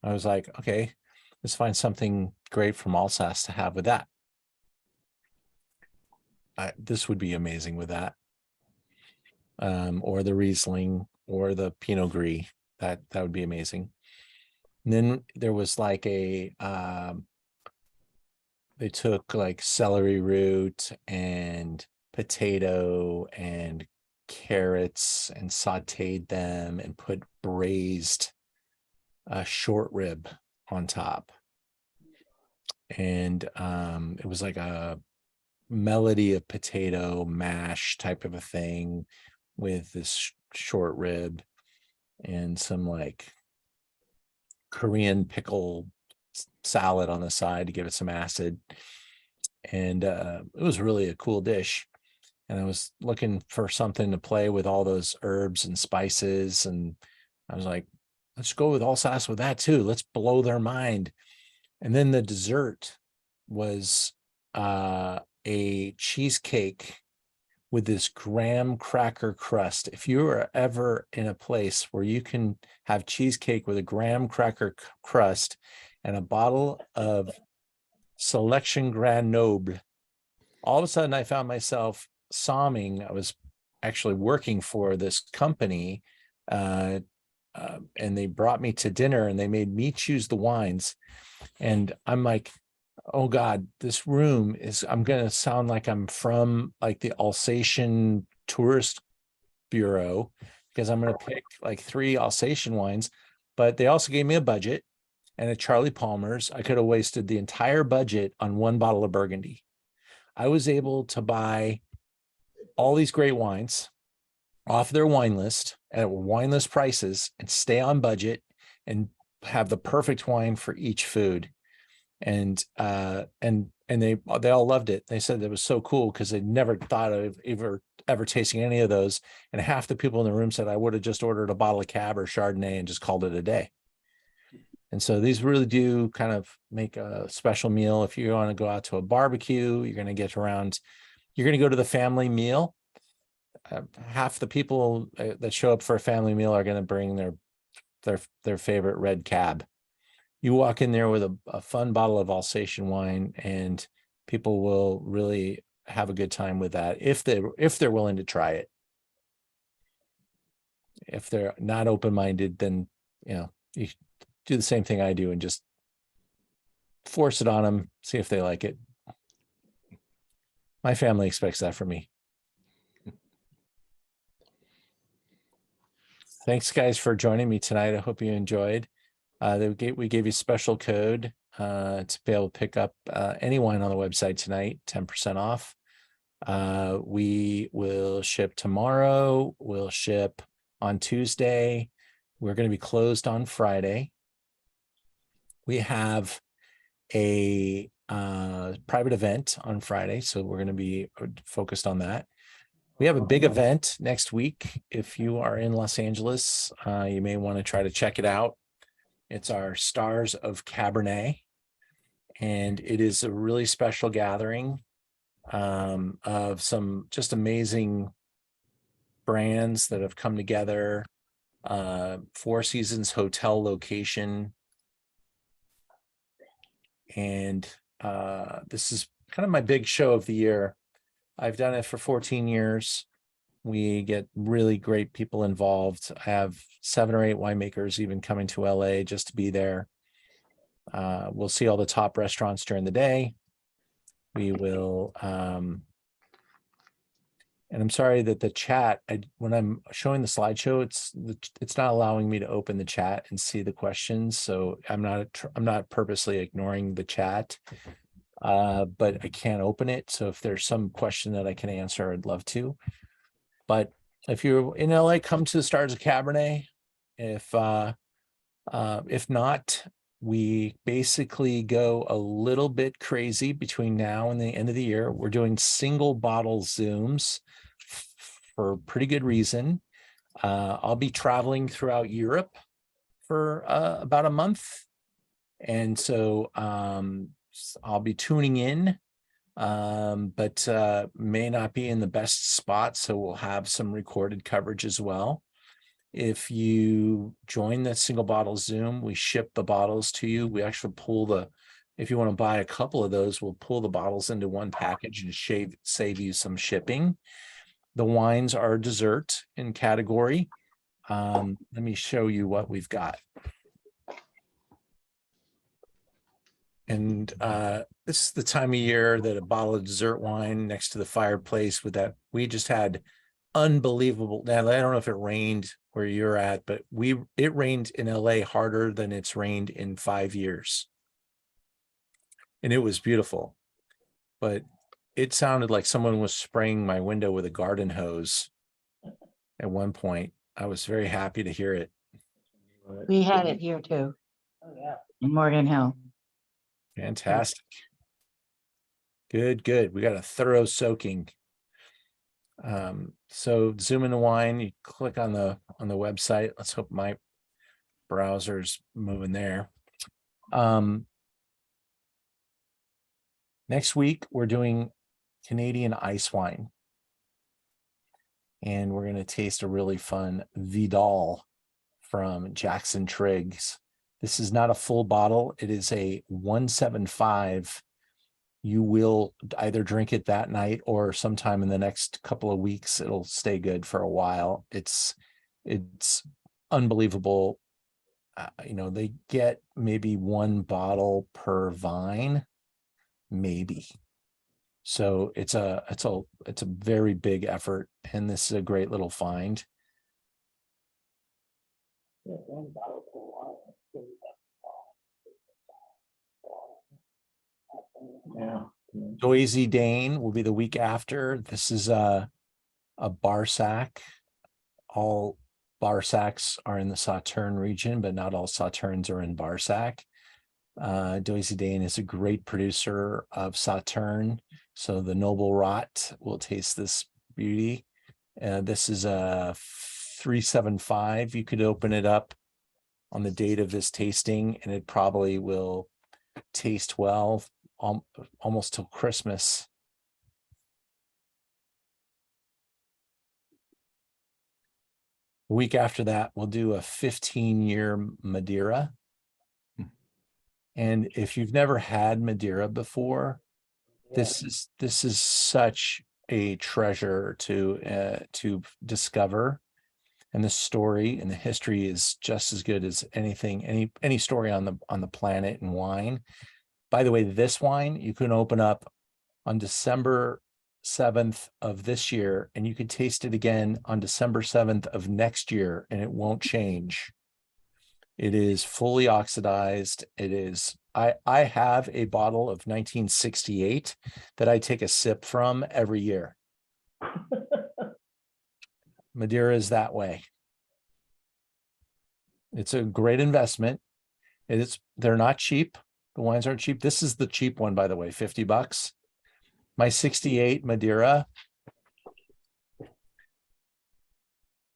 I was like, okay, let's find something great from Alsace to have with that. This would be amazing with that. Or the Riesling or the Pinot Gris. That would be amazing. And then there was like a they took like celery root and potato and carrots and sauteed them and put braised short rib on top. And it was like a melody of potato mash type of a thing with this short rib and some like Korean pickle salad on the side to give it some acid. And it was really a cool dish. And I was looking for something to play with all those herbs and spices. And I was like, let's go with Alsace with that too. Let's blow their mind. And then the dessert was a cheesecake with this graham cracker crust. If you are ever in a place where you can have cheesecake with a graham cracker crust and a bottle of Selection Grand Noble, all of a sudden I found myself somming. I was actually working for this company, and they brought me to dinner and they made me choose the wines. And I'm like, oh God, this room is, I'm going to sound like I'm from like the Alsatian Tourist Bureau, because I'm going to pick like 3 Alsatian wines. But they also gave me a budget, and at Charlie Palmer's, I could have wasted the entire budget on 1 bottle of Burgundy. I was able to buy all these great wines off their wine list at wine list prices and stay on budget and have the perfect wine for each food. And they all loved it. They said it was so cool because they never thought of ever tasting any of those. And half the people in the room said I would have just ordered a bottle of Cab or Chardonnay and just called it a day. And so these really do kind of make a special meal. If you want to go out to a barbecue, you're going to go to the family meal. half the people that show up for a family meal are going to bring their favorite red cab. You walk in there with a fun bottle of Alsatian wine, and people will really have a good time with that if they're willing to try it. If they're not open-minded, then you do the same thing I do and just force it on them, see if they like it. My family expects that from me. Thanks, guys, for joining me tonight. I hope you enjoyed. We gave you special code to be able to pick up any wine on the website tonight, 10% off. We will ship tomorrow. We'll ship on Tuesday. We're going to be closed on Friday. We have a private event on Friday, so we're going to be focused on that. We have a big event next week. If you are in Los Angeles, you may want to try to check it out. It's our Stars of Cabernet, and it is a really special gathering of some just amazing brands that have come together. Four Seasons hotel location. And this is kind of my big show of the year. I've done it for 14 years. We get really great people involved. I have 7 or 8 winemakers even coming to LA just to be there. We'll see all the top restaurants during the day. We will, and I'm sorry that the chat, when I'm showing the slideshow, it's not allowing me to open the chat and see the questions. So I'm not purposely ignoring the chat, but I can't open it. So if there's some question that I can answer, I'd love to. But if you're in LA, come to the Stars of Cabernet. If not, we basically go a little bit crazy between now and the end of the year. We're doing single bottle Zooms for pretty good reason. I'll be traveling throughout Europe for about a month. And so I'll be tuning in, but may not be in the best spot. So we'll have some recorded coverage as well. If you join the single bottle Zoom, we ship the bottles to you. We actually if you want to buy a couple of those, we'll pull the bottles into one package and save you some shipping. The wines are dessert in category. Let me show you what we've got. And this is the time of year that a bottle of dessert wine next to the fireplace with that. We just had unbelievable. Now, I don't know if it rained where you're at, but it rained in LA harder than it's rained in 5 years. And it was beautiful, but it sounded like someone was spraying my window with a garden hose at one point. I was very happy to hear it. We had it here too, Oh, yeah. in Morgan Hill. Fantastic. Good. We got a thorough soaking. So Zoom into Wine, you click on the website. Let's hope my browser's moving there. Next week, we're doing Canadian ice wine. And we're going to taste a really fun Vidal from Jackson Triggs. This is not a full bottle. It is a 175. You will either drink it that night or sometime in the next couple of weeks. It'll stay good for a while. It's unbelievable. They get maybe 1 bottle per vine, maybe. So it's a very big effort, and this is a great little find. Yeah. Doisy Dane will be the week after. This is a Barsac. All Barsacs are in the Sauterne region, but not all Sauternes are in Barsac. Doisy Dane is a great producer of Sauterne. So the Noble Rot will taste this beauty. This is a 375. You could open it up on the date of this tasting, and it probably will taste well almost till Christmas. The week after that, we'll do a 15-year Madeira. And if you've never had Madeira before, this is such a treasure to discover. And the story and the history is just as good as anything, any story on the planet in wine. By the way, this wine you can open up on December 7th of this year, and you can taste it again on December 7th of next year, and it won't change. It is fully oxidized. It is, I have a bottle of 1968 that I take a sip from every year. Madeira is that way. It's a great investment. They're not cheap. The wines aren't cheap. This is the cheap one, by the way, $50. My 68 Madeira.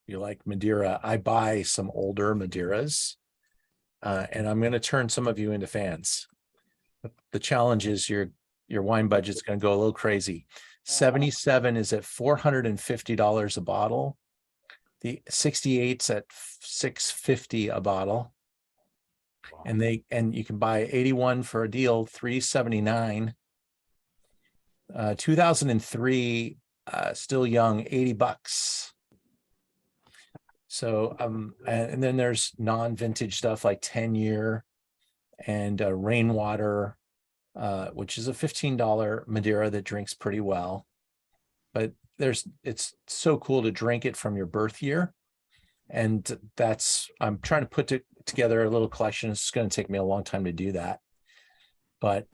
You like Madeira? I buy some older Madeiras, and I'm going to turn some of you into fans. The challenge is your wine budget's going to go a little crazy. 77 is at $450 a bottle. The 68's at $650 a bottle. And you can buy 81 for a deal, $379. 2003, still young, $80. So and then there's non-vintage stuff like 10-year and Rainwater, which is a $15 Madeira that drinks pretty well. But it's so cool to drink it from your birth year. And I'm trying to put together a little collection. It's going to take me a long time to do that. But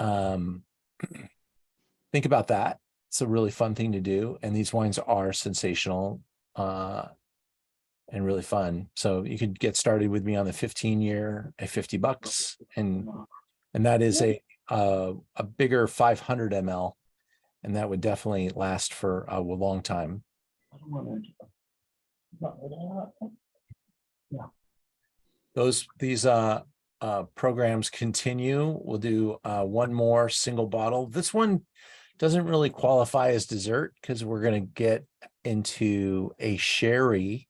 think about that. It's a really fun thing to do. And these wines are sensational and really fun. So you could get started with me on the 15-year at $50. And that is a bigger 500 ml. And that would definitely last for a long time. These programs continue. We'll do one more single bottle. This one doesn't really qualify as dessert because we're going to get into a sherry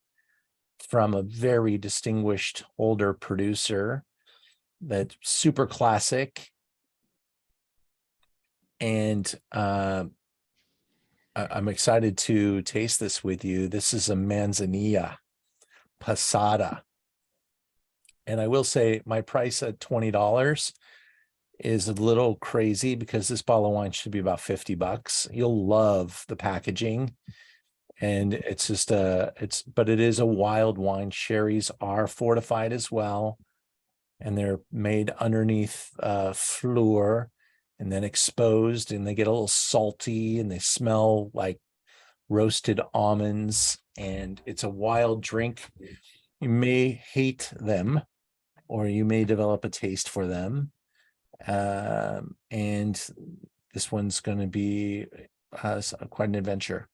from a very distinguished older producer that's super classic. And I'm excited to taste this with you. This is a Manzanilla Passata. And I will say my price at $20 is a little crazy because this bottle of wine should be about $50. You'll love the packaging. And it's just but it is a wild wine. Sherries are fortified as well. And they're made underneath fleur and then exposed, and they get a little salty and they smell like roasted almonds. And it's a wild drink. You may hate them, or you may develop a taste for them. And this one's going to be quite an adventure.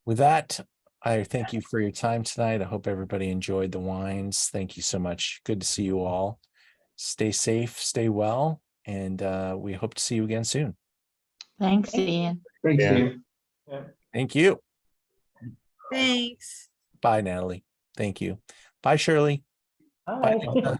With that, I thank you for your time tonight. I hope everybody enjoyed the wines. Thank you so much. Good to see you all. Stay safe, stay well, and we hope to see you again soon. Thanks, Ian. Thanks, Yeah. Ian. Thank you. Thanks. Bye, Natalie. Thank you. Bye, Shirley. Hi. Bye.